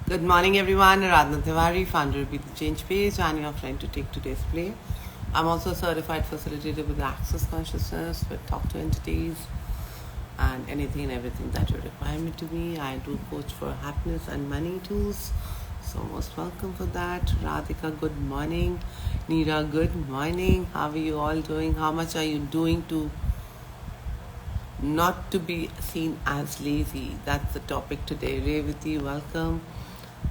Good morning, everyone. Aradhana Tewari, founder of Be the Change Page, and your friend to take today's play. I'm also a certified facilitator with Access Consciousness, with Talk to Entities, and anything and everything that you require me to be. I do coach for happiness and money tools. So most welcome for that. Radhika, good morning. Neera, good morning. How are you all doing? How much are you doing to not to be seen as lazy? That's the topic today. Revati, welcome.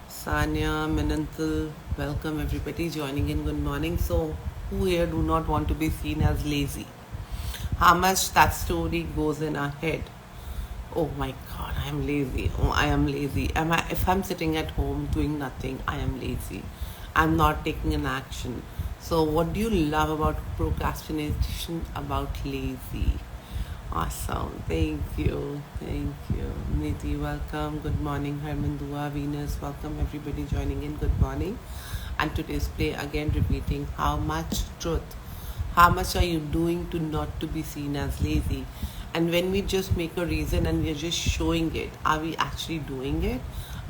Sanya, Minanthal, welcome everybody joining in. Good morning. So, who here do not want to be seen as lazy? How much that story goes in our head? Oh my God, I am lazy. Oh, I am lazy. If I'm sitting at home doing nothing, I am lazy. I'm not taking an action. So, what do you love about procrastination? About lazy? Awesome. Thank you. Thank you. Niti, welcome. Good morning. Herman Dua, Venus, welcome everybody joining in. Good morning. And today's play again repeating how much truth. How much are you doing to not to be seen as lazy? And when we just make a reason and we are just showing it, are we actually doing it?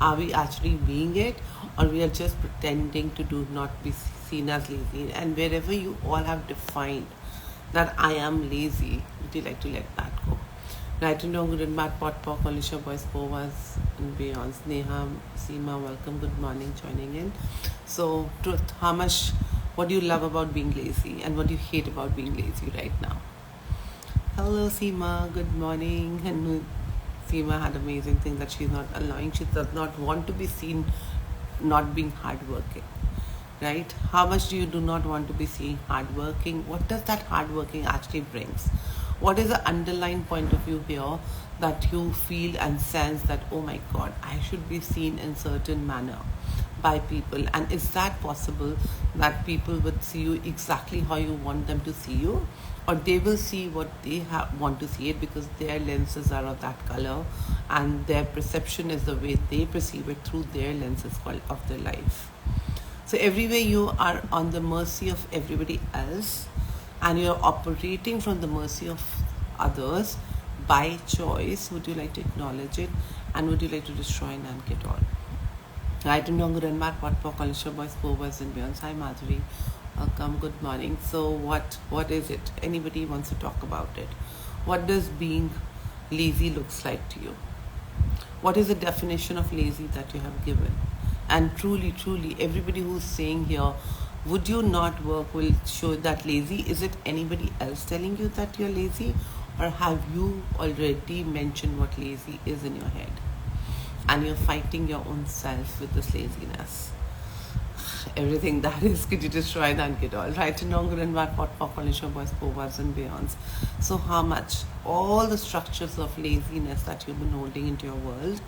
Are we actually being it? Or we are just pretending to do not be seen as lazy? And wherever you all have defined that I am lazy, would you like to let that go? Right and wrong, good and bad, pot, pock, Alicia, boys, povas, and beyond. Neha, Seema, welcome, good morning, joining in. So, truth, what do you love about being lazy and what do you hate about being lazy right now? Hello, Seema, good morning. And Seema had amazing thing that she's not allowing, she does not want to be seen not being hardworking. Right? How much do not want to be seen hardworking? What does that hardworking actually brings? What is the underlying point of view here that you feel and sense that, oh my God, I should be seen in certain manner by people? And is that possible that people would see you exactly how you want them to see you? Or they will see what they want to see it because their lenses are of that color and their perception is the way they perceive it through their lenses of their life. So everywhere you are on the mercy of everybody else and you're operating from the mercy of others by choice, would you like to acknowledge it and would you like to destroy and get all? Right and wrong, good and bad, pot, pock, Alisha, boys, povas, and beyond. Hi Madhuri, welcome, good morning. So what is it? Anybody wants to talk about it? What does being lazy looks like to you? What is the definition of lazy that you have given? And truly, everybody who's saying here, would you not work will show that lazy. Is it anybody else telling you that you're lazy? Or have you already mentioned what lazy is in your head? And you're fighting your own self with this laziness. Everything that is, could you destroy and get all? Right and wrong, good and bad, pot, pock, Alisha, boys, povas, and beyonds. So how much? All the structures of laziness that you've been holding into your world,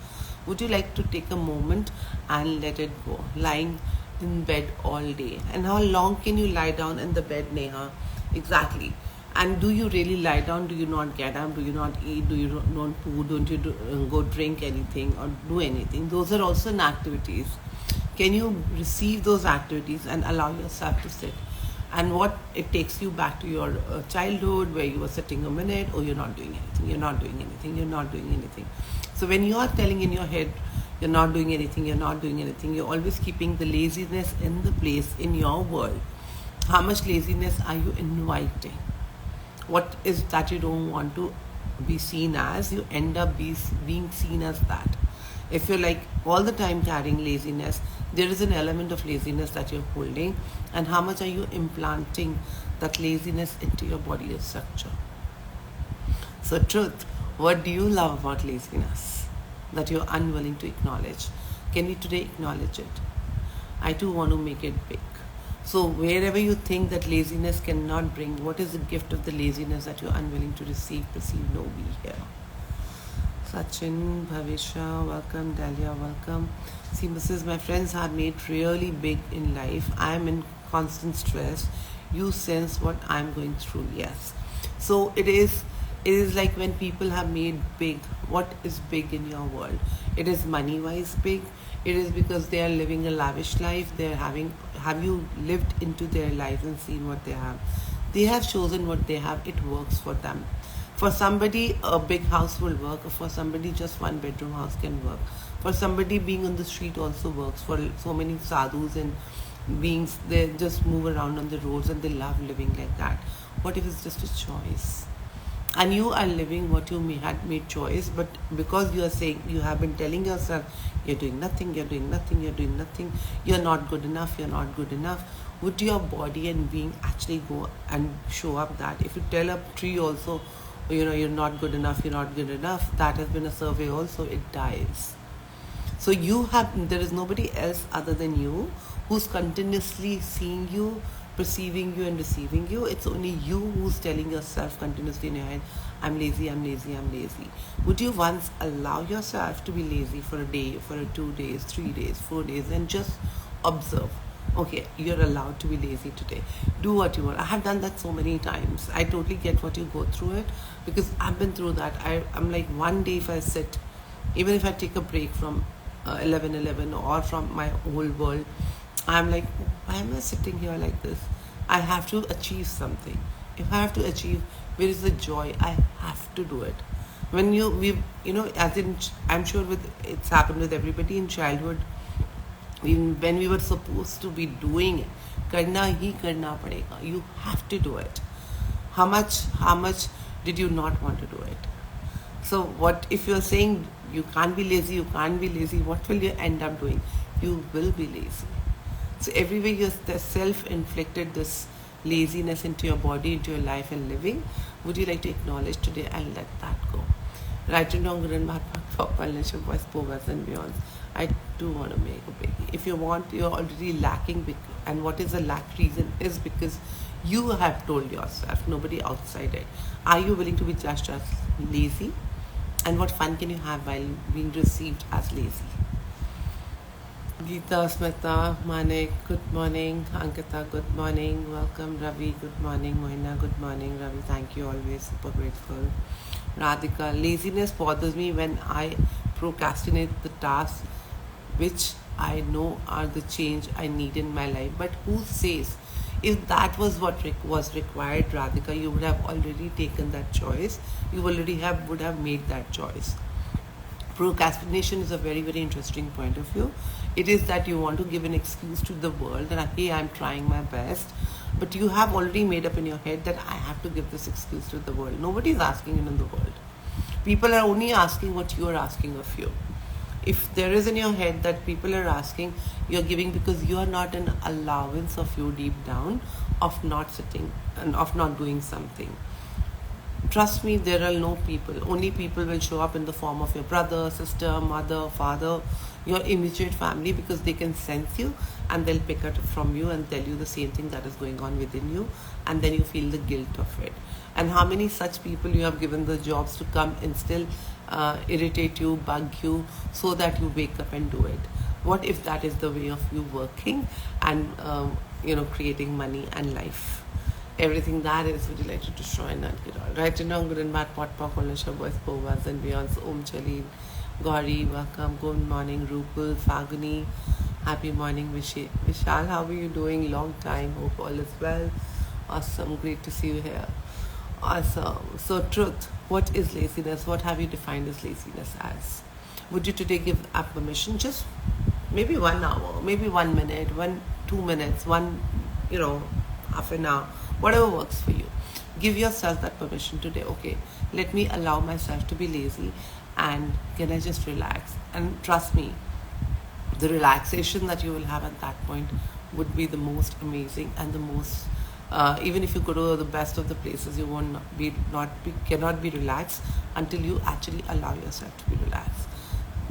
would you like to take a moment and let it go? Lying in bed all day. And how long can you lie down in the bed, Neha? Exactly. And do you really lie down? Do you not get up? Do you not eat? Do you not poo? Don't you go drink anything or do anything? Those are also activities. Can you receive those activities and allow yourself to sit? And what it takes you back to your childhood where you were sitting a minute, oh, you're not doing anything, you're not doing anything, you're not doing anything. So when you are telling in your head, you're not doing anything, you're not doing anything, you're always keeping the laziness in the place in your world. How much laziness are you inviting? What is that you don't want to be seen as? You end up being seen as that. If you're like all the time carrying laziness, there is an element of laziness that you're holding. And how much are you implanting that laziness into your body structure? So truth, what do you love about laziness that you're unwilling to acknowledge? Can we today acknowledge it? I too want to make it big. So wherever you think that laziness cannot bring, what is the gift of the laziness that you're unwilling to receive, perceive, know, be here? Sachin, Bhavisha, welcome. Dahlia, welcome. See, Mrs. My friends are made really big in life. I am in constant stress. You sense what I'm going through. Yes. So it is like when people have made big. What is big in your world? It is money-wise big. It is because they are living a lavish life. Have you lived into their lives and seen what they have? They have chosen what they have. It works for them. For somebody, a big house will work. For somebody, just one bedroom house can work. For somebody, being on the street also works. For so many sadhus and beings, they just move around on the roads and they love living like that. What if it's just a choice? And you are living what you had made choice, but because you are saying, you have been telling yourself, you're doing nothing, you're doing nothing, you're doing nothing, you're not good enough, you're not good enough. Would your body and being actually go and show up that? If you tell a tree also, you're not good enough, you're not good enough, that has been a survey also, it dies. So there is nobody else other than you who's continuously seeing you, perceiving you and receiving you. It's only you who's telling yourself continuously in your head, I'm lazy, I'm lazy, I'm lazy. Would you once allow yourself to be lazy for a day, for 2 days, 3 days, 4 days, and just observe? Okay, you're allowed to be lazy today. Do what you want. I have done that so many times. I totally get what you go through it, because I've been through that. I'm like, one day if I sit, even if I take a break from 11:11 or from my whole world, I'm like, why am I sitting here like this? I have to achieve something. If I have to achieve, where is the joy? I have to do it. When as in, I'm sure it's happened with everybody in childhood. When we were supposed to be doing it, karna hi karna padega. You have to do it. How much did you not want to do it? So what if you're saying you can't be lazy, what will you end up doing? You will be lazy. So everywhere you're self-inflicted this laziness into your body, into your life and living, would you like to acknowledge today and let that go? Right and wrong, good and bad, voice, powers and beyond. I do want to make a baby. If you want, you're already lacking, and what is the lack reason is because you have told yourself, nobody outside it. Are you willing to be judged as lazy? And what fun can you have while being received as lazy? Geeta, Smita, Manik, good morning. Ankita, good morning. Welcome. Ravi, good morning. Mohina, good morning. Ravi, thank you. Always super grateful. Radhika, laziness bothers me when I procrastinate the tasks which I know are the change I need in my life. But who says? If that was what was required, Radhika, you would have already taken that choice. You already would have made that choice. Procrastination is a very, very interesting point of view. It is that you want to give an excuse to the world that, hey, I'm trying my best. But you have already made up in your head that I have to give this excuse to the world. Nobody is asking it in the world. People are only asking what you are asking of you. If there is in your head that people are asking, you're giving because you are not an allowance of you deep down of not sitting and of not doing something. Trust me, there are no people. Only people will show up in the form of your brother, sister, mother, father, your immediate family, because they can sense you and they'll pick it from you and tell you the same thing that is going on within you, and then you feel the guilt of it. And how many such people you have given the jobs to come and still irritate you, bug you, so that you wake up and do it? What if that is the way of you working and creating money and life? Everything that is related to destroy and not get all. Right and wrong, good and bad, pot, pop, Olisha, boys, povas and beyonds. Om Chalil, Gauri, welcome, good morning, Rupal, Faguni, happy morning, Vishal, how are you doing? Long time, hope all is well. Awesome, great to see you here. Awesome. So truth, what is laziness? What have you defined as laziness as? Would you today give up permission? Just maybe 1 hour, maybe 1 minute, 2 minutes, half an hour, whatever works for you. Give yourself that permission today. Okay, let me allow myself to be lazy, and can I just relax? And trust me, the relaxation that you will have at that point would be the most amazing and the most even if you go to the best of the places, you cannot be relaxed until you actually allow yourself to be relaxed.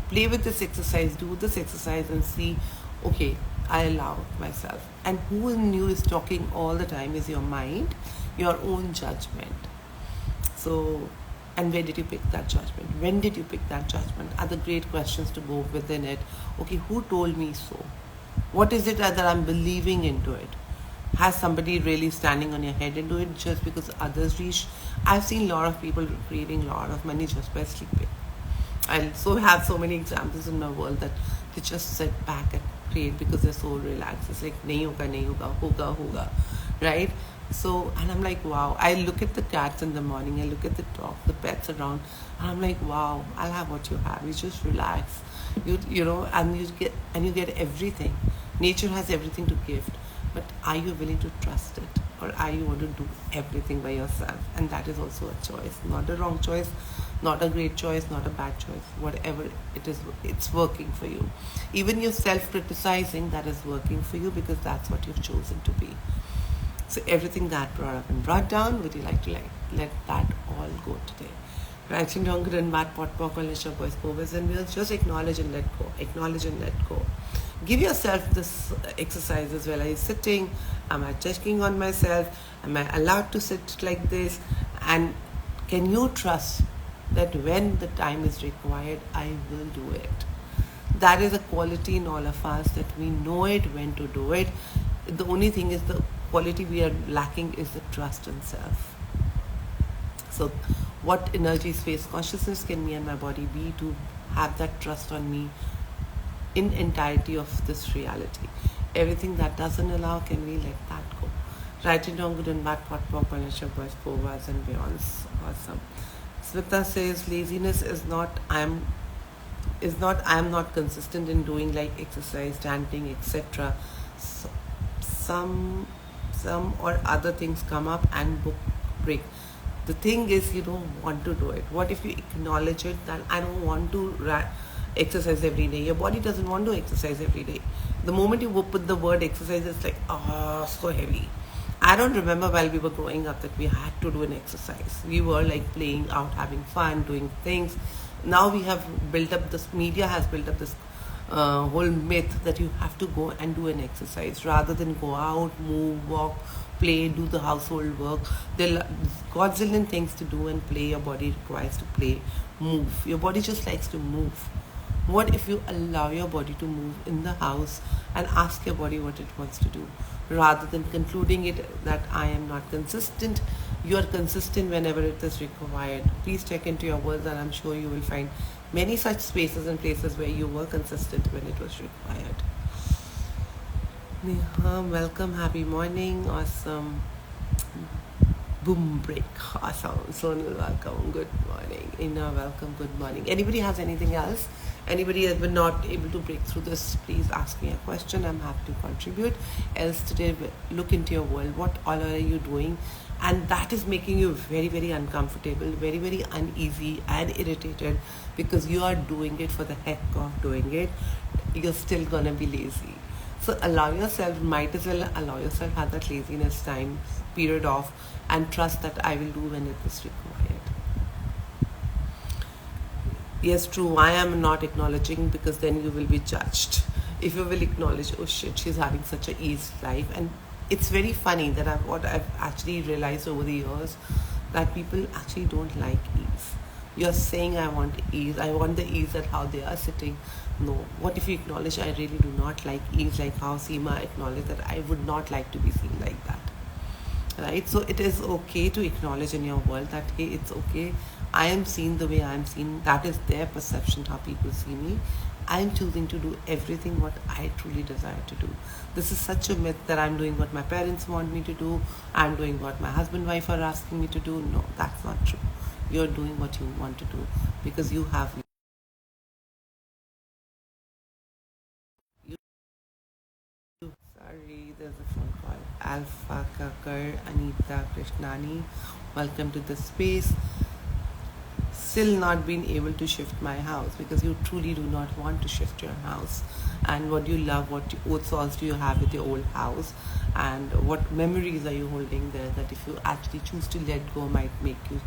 Play with this exercise, do this exercise and see, okay, I allow myself. And who in you is talking all the time is your mind, your own judgment. So, and where did you pick that judgment? When did you pick that judgment? Are the great questions to go within it. Okay, who told me so? What is it that I'm believing into it? Has somebody really standing on your head and do it just because others reach? I've seen a lot of people creating a lot of money just by sleeping. I so have so many examples in my world that they just sit back and create because they're so relaxed. It's like, nahi hoga, hoga, right? So, and I'm like, wow. I look at the cats in the morning, I look at the dog, the pets around, and I'm like, wow, I'll have what you have. You just relax. And you get everything. Nature has everything to give, but are you willing to trust it, or are you want to do everything by yourself? And that is also a choice, not a wrong choice, not a great choice, not a bad choice. Whatever it is, it's working for you. Even your self-criticizing, that is working for you, because that's what you've chosen to be. So everything that brought up and brought down, would you like to let that all go today? Writing down good and bad, pot pock, voice povers, and we'll just acknowledge and let go. Acknowledge and let go. Give yourself this exercise as well. Are you sitting? Am I checking on myself? Am I allowed to sit like this? And can you trust that when the time is required, I will do it? That is a quality in all of us, that we know it, when to do it. The only thing is, the quality we are lacking is the trust in self. So what energy, space, consciousness can me and my body be to have that trust on me in entirety of this reality? Everything that doesn't allow, can we let that go? Writing down good and bad, pot pop, voice povas and beyonds. Awesome. Smita says laziness is not I am not consistent in doing like exercise, chanting, etc. So, some or other things come up and book break. The thing is, you don't want to do it. What if you acknowledge it, that I don't want to exercise every day? Your body doesn't want to exercise every day. The moment you put the word exercise, it's like, so heavy. I don't remember while we were growing up that we had to do an exercise. We were like playing out, having fun, doing things. Now we have built up this, media has built up this whole myth that you have to go and do an exercise, rather than go out, move, walk, play, do the household work. There are godzillion things to do and play. Your body requires to play, move. Your body just likes to move. What if you allow your body to move in the house and ask your body what it wants to do, rather than concluding it that I am not consistent? You are consistent whenever it is required. Please check into your world, and I'm sure you will find many such spaces and places where you were consistent when it was required. Neha, welcome, happy morning, awesome. Boom break, awesome. Sonal, welcome, good morning. Inna, welcome, good morning. Anybody has anything else? Anybody has been not able to break through this, please ask me a question. I'm happy to contribute. Else today, look into your world. What all are you doing? And that is making you very, very uncomfortable, very, very uneasy and irritated, because you are doing it for the heck of doing it. You're still gonna be lazy. So allow yourself, might as well allow yourself have that laziness time period off, and trust that I will do when it is required. Yes, true, I am not acknowledging, because then you will be judged. If you will acknowledge, oh shit, she's having such a easy life. And it's very funny that what I've actually realized over the years, that people actually don't like ease. You're saying I want ease, I want the ease at how they are sitting. No, what if you acknowledge I really do not like ease, like how Seema acknowledged that I would not like to be seen like that. Right? So it is okay to acknowledge in your world that, hey, it's okay, I am seen the way I am seen. That is their perception, how people see me. I am choosing to do everything what I truly desire to do. This is such a myth that I'm doing what my parents want me to do, I'm doing what my husband, wife are asking me to do. No, that's not true. You're doing what you want to do, because you have you. Sorry, there's a phone call. Alpha Kakar, Anita Krishnani, welcome to the space. Still not been able to shift my house, because you truly do not want to shift your house. And what do you love, what thoughts do you have with your old house, and what memories are you holding there, that if you actually choose to let go might make you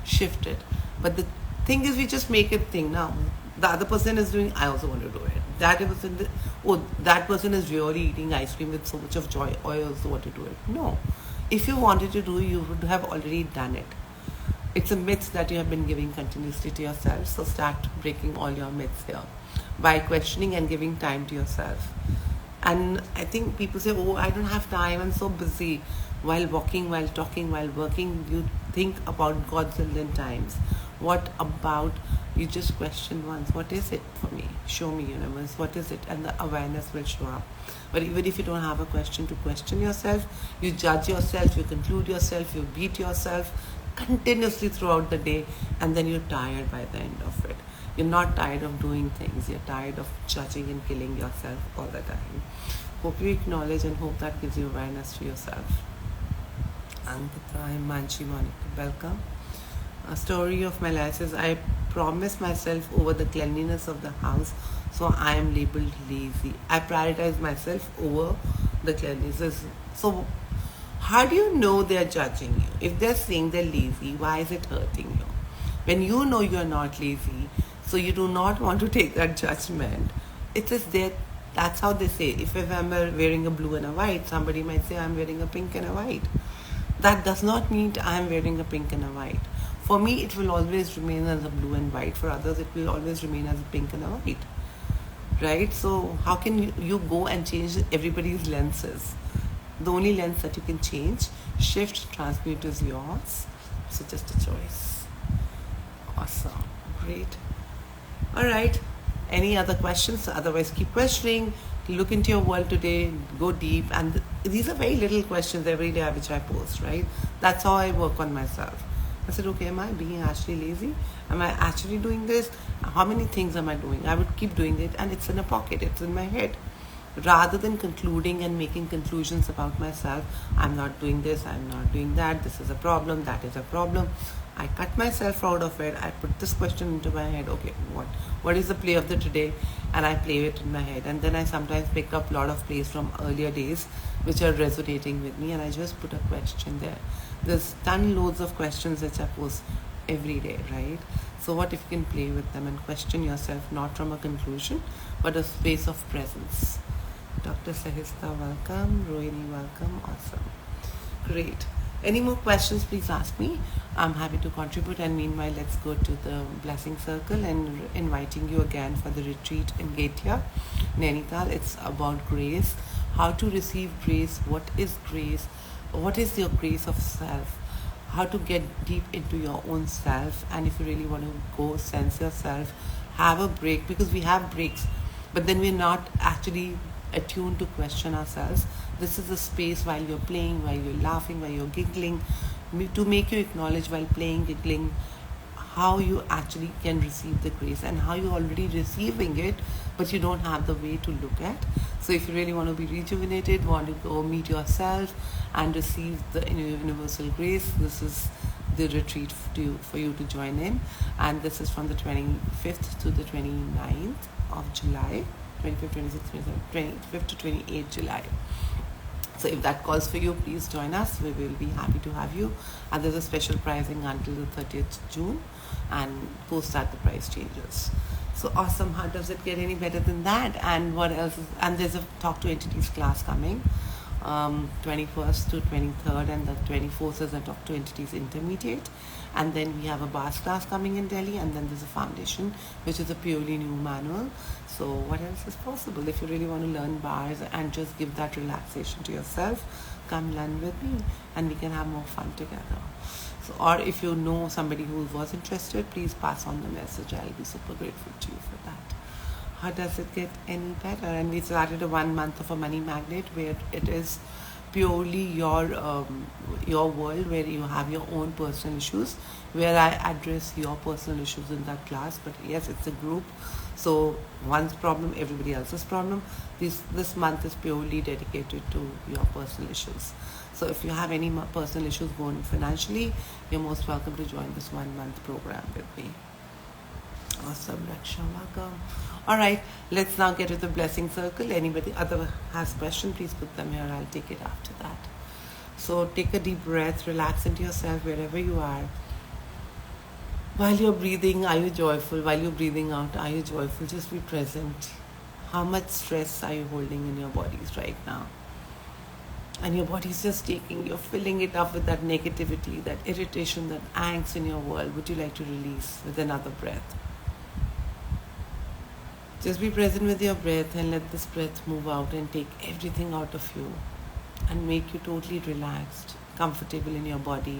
shift it. But the thing is, we just make it thing now. The other person is doing, I also want to do it. That person is really eating ice cream with so much of joy, I also want to do it. No, if you wanted to do, you would have already done it. It's a myth that you have been giving continuously to yourself. So start breaking all your myths here by questioning and giving time to yourself. And I think people say, oh, I don't have time, I'm so busy. While walking, while talking, while working, you think about godzillion times. What about you just question once, what is it for me? Show me, universe, what is it? And the awareness will show up. But even if you don't have a question to question yourself, you judge yourself, you conclude yourself, you beat yourself continuously throughout the day, and then you're tired by the end of it. You're not tired of doing things. You're tired of judging and killing yourself all the time. Hope you acknowledge and hope that gives you awareness to yourself. Ankita, I'm Manchi Monica. Welcome. A story of my life is I promised myself over the cleanliness of the house, so I am labeled lazy. I prioritize myself over the cleanliness. So, how do you know they're judging you? If they're saying they're lazy, why is it hurting you? When you know you're not lazy, so you do not want to take that judgment. It is there. That's how they say. If I'm wearing a blue and a white, somebody might say I'm wearing a pink and a white. That does not mean I'm wearing a pink and a white. For me, it will always remain as a blue and white. For others, it will always remain as a pink and a white. Right? So how can you go and change everybody's lenses? The only lens that you can change, shift, transmute is yours. So just a choice. Awesome. Great. All right. Any other questions? Otherwise, keep questioning. Look into your world today. Go deep. And these are very little questions every day which I post, right? That's how I work on myself. I said, okay, am I being actually lazy? Am I actually doing this? How many things am I doing? I would keep doing it, and it's in a pocket. It's in my head. Rather than concluding and making conclusions about myself, I'm not doing this, I'm not doing that, this is a problem, that is a problem. I cut myself out of it. I put this question into my head. Okay, what is the play of the today? And I play it in my head. And then I sometimes pick up a lot of plays from earlier days which are resonating with me, and I just put a question there. There's loads of questions which I post every day, right? So what if you can play with them and question yourself, not from a conclusion, but a space of presence. Dr. Sahista, welcome. Rohini, welcome. Awesome. Great. Any more questions, please ask me. I'm happy to contribute. And meanwhile, let's go to the blessing circle and inviting you again for the retreat in Getia, Nainital. It's about grace. How to receive grace. What is grace? What is your grace of self? How to get deep into your own self. And if you really want to go sense yourself, have a break, because we have breaks, but then we're not actually attuned to question ourselves. This is a space while you're playing, while you're laughing, while you're giggling, to make you acknowledge while playing, giggling, how you actually can receive the grace and how you're already receiving it, but you don't have the way to look at. So if you really want to be rejuvenated, want to go meet yourself and receive the universal grace, this is the retreat for you to join in. And this is from the 25th to the 29th of July, 25th, 26th, 25th to 28th July. So if that calls for you, please join us. We will be happy to have you. And there's a special pricing until the 30th June, and post that the price changes. So awesome. How does it get any better than that? And what else? And there's a Talk to Entities class coming, 21st to 23rd, and the 24th is a Talk to Entities Intermediate. And then we have a bars class coming in Delhi, and then there's a foundation, which is a purely new manual. So what else is possible? If you really want to learn bars and just give that relaxation to yourself, come learn with me and we can have more fun together. So, or if you know somebody who was interested, please pass on the message. I'll be super grateful to you for that. How does it get any better? And we started a 1 month of a money magnet, where it is purely your world, where you have your own personal issues, where I address your personal issues in that class. But yes, it's a group, so one's problem, everybody else's problem. This month is purely dedicated to your personal issues. So if you have any personal issues going financially, you're most welcome to join this 1 month program with me. Awesome, Raksha, welcome. All right, let's now get to the blessing circle. Anybody other has question, please put them here. I'll take it after that. So take a deep breath, relax into yourself wherever you are. While you're breathing, are you joyful? While you're breathing out, are you joyful? Just be present. How much stress are you holding in your bodies right now? And your body's just you're filling it up with that negativity, that irritation, that angst in your world. Would you like to release with another breath? Just be present with your breath and let this breath move out and take everything out of you and make you totally relaxed, comfortable in your body,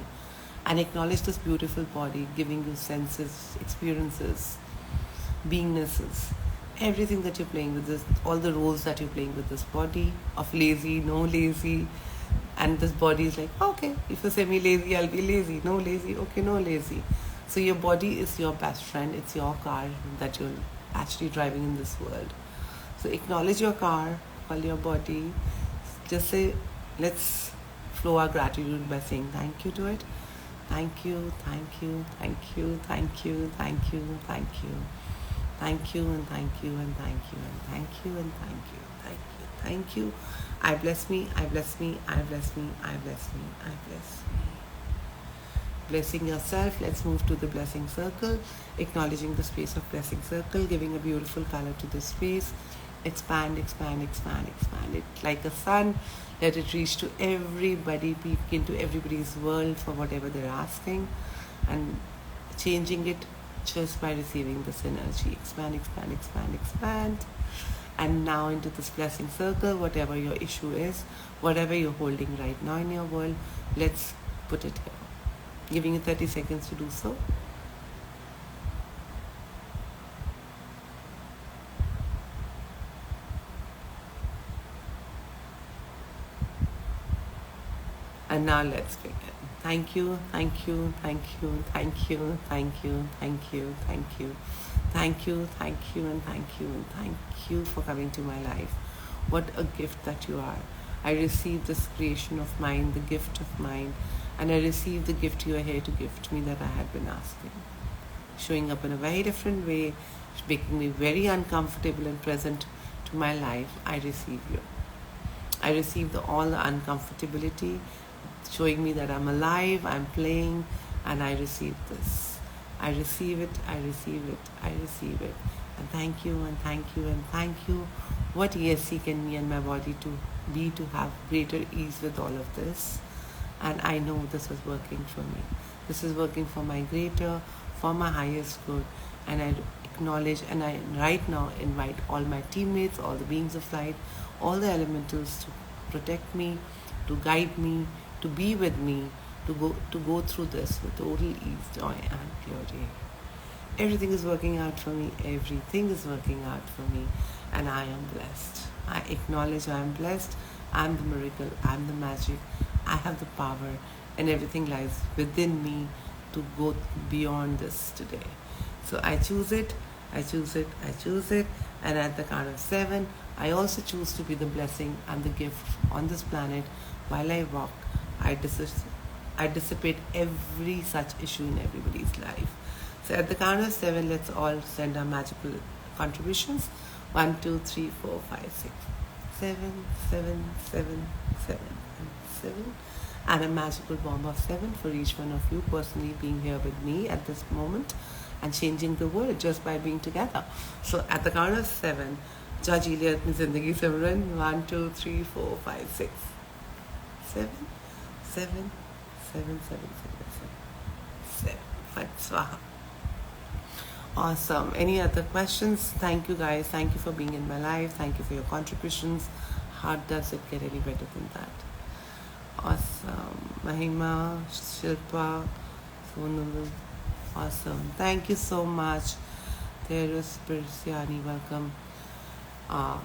and acknowledge this beautiful body, giving you senses, experiences, beingnesses, everything that you're playing with this, all the roles that you're playing with this body of lazy, no lazy. And this body is like, okay, if you're semi-lazy, I'll be lazy. No lazy, okay, no lazy. So your body is your best friend. It's your car that you're actually driving in this world. So acknowledge your car, call your body. Just say, let's flow our gratitude by saying thank you to it. Thank you, thank you, thank you, thank you, thank you, thank you. Thank you and thank you and thank you and thank you and thank you, thank you, thank you. I bless me, I bless me, I bless me, I bless me, I bless me. Blessing yourself, let's move to the blessing circle, acknowledging the space of blessing circle, giving a beautiful color to the space. Expand, expand, expand, expand it like a sun. Let it reach to everybody, peek into everybody's world for whatever they're asking, and changing it just by receiving this energy. Expand, expand, expand, expand. And now into this blessing circle, whatever your issue is, whatever you're holding right now in your world, let's put it here. Giving you 30 seconds to do so. And now let's begin. Thank you, thank you, thank you, thank you, thank you, thank you, thank you, thank you, thank you, and thank you, and thank you for coming to my life. What a gift that you are. I receive this creation of mine, the gift of mine, and I receive the gift you are here to gift me that I had been asking. Showing up in a very different way, making me very uncomfortable and present to my life. I receive you. I receive all the uncomfortability, showing me that I'm alive, I'm playing, and I receive this. I receive it, I receive it, I receive it. And thank you, and thank you, and thank you. What ESC can me and my body to be to have greater ease with all of this. And I know this is working for me. This is working for my greater, for my highest good. And I acknowledge, and I right now invite all my teammates, all the beings of light, all the elementals to protect me, to guide me, to be with me, to go through this with total ease, joy, and purity. Everything is working out for me. Everything is working out for me, and I am blessed. I acknowledge I am blessed. I'm the miracle. I'm the magic. I have the power, and everything lies within me to go beyond this today. So I choose it. I choose it. I choose it. And at the count of 7, I also choose to be the blessing and the gift on this planet. While I walk, I dissipate every such issue in everybody's life. So at the count of 7, let's all send our magical contributions. 1, 2, 3, 4, 5, 6, 7, 7, 7, 7, and 7. And a magical bomb of 7 for each one of you personally being here with me at this moment and changing the world just by being together. So at the count of 7, Judge Eliot अपनी जिंदगी से run 1, 2, 3, 4, 5, 6, 7, 7, 7, 7, 7, 7. Swaha. Awesome. Any other questions? Thank you guys. Thank you for being in my life. Thank you for your contributions. How does it get any better than that? Awesome. Mahima, Shilpa, Sonal. Awesome. Thank you so much. There is Persiani. Welcome.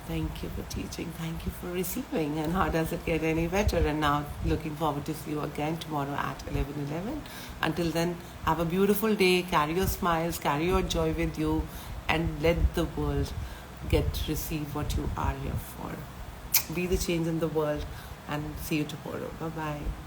Thank you for teaching. Thank you for receiving. And how does it get any better? And now looking forward to see you again tomorrow at 11:11. Until then, have a beautiful day. Carry your smiles, carry your joy with you, and let the world receive what you are here for. Be the change in the world, and see you tomorrow. Bye-bye.